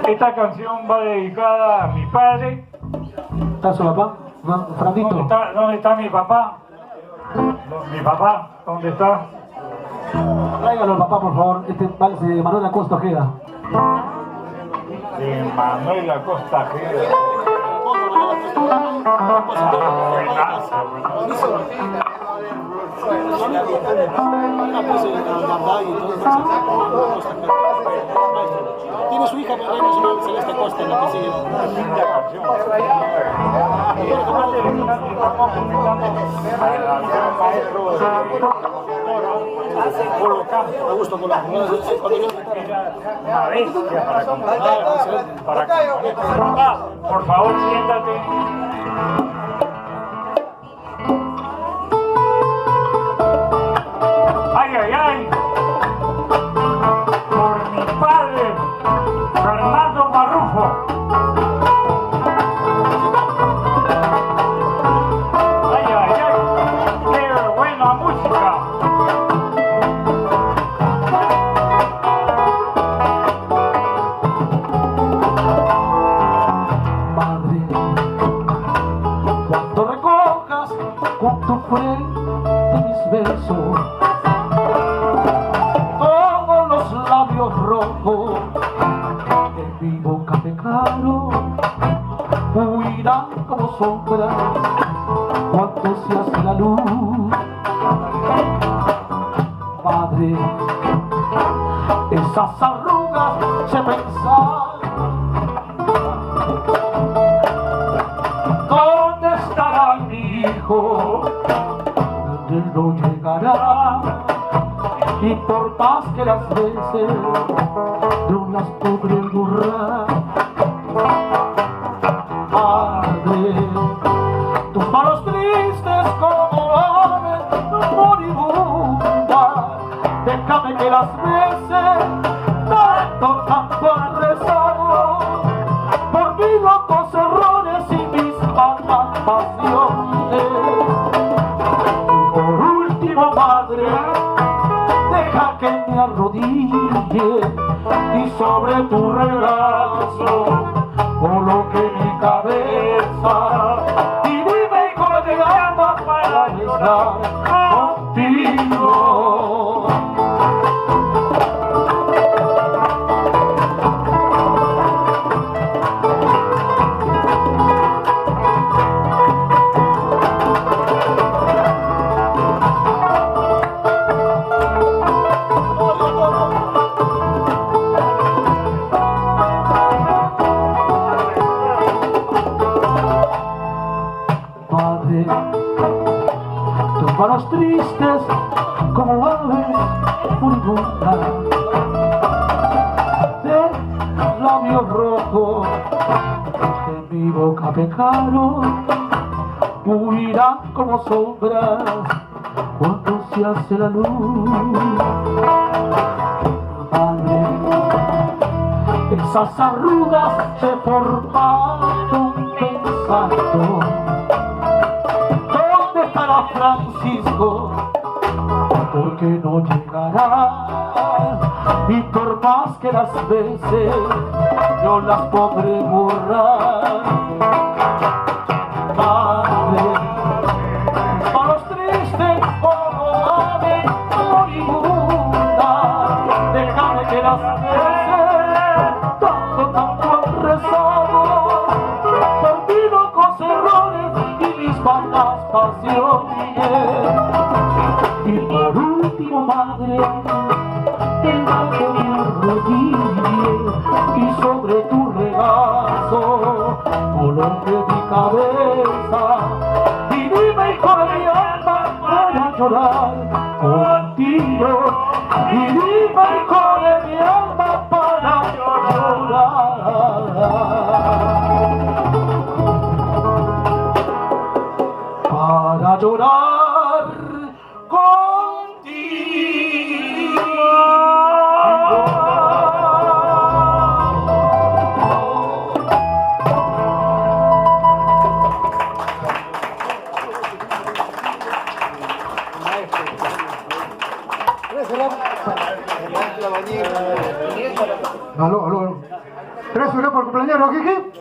Esta canción va dedicada a mi padre. ¿Está su papá? Frandito. ¿Dónde está mi papá? Mi papá, ¿dónde está? Tráigalo al papá, por favor. Este vals de Manuel Acosta Ojeda. De Manuel Acosta Ojeda. Tiene su hija Reina Nacional Celeste Acosta, la que sigue. Linda canción. Augusto Colón. Una bestia para componer. Por favor, siéntate. Ay, ay, ay. Por mi padre, Fernando Marrufo. Ay, ay, ay. Qué buena música. Madre, cuando recojas con tu frente mis besos, todos los labios rojos de mi boca pecado huirán como sombra cuando se hace la luz. Madre, esas arrugas se pensan. ¿Dónde estará mi hijo? Él no llegará, y por más que las veces no las podré borrar. Madre, tus manos tristes como aves moribundas, déjame que las bese, tanto han rezado por mis locos errores y mis vanas pasiones. Por último, madre, deja que me arrodille y sobre tu regazo coloque mi cabeza y dime con el alma para estar contigo. Madre, tus manos tristes como aves moribundas, de labios rojos de mi boca pecaron, huirán como sombras cuando se hace la luz. Madre, esas arrugas se formaron pensando, ¿dónde estará Francisco? Porque no llegará, y por más que las veces yo las podré borrar. Madre, manos tristes como aves moribundas, déjame que las bese, tanto han rezado por mis locos errores y mis vanas pasiones. Y por último, madre, deja que me arrodille y sobre tu regazo coloque mi cabeza y dime con mi alma para llorar contigo, y dime con mi alma para llorar Aló. 3-1 por cumpleaños, Kiki.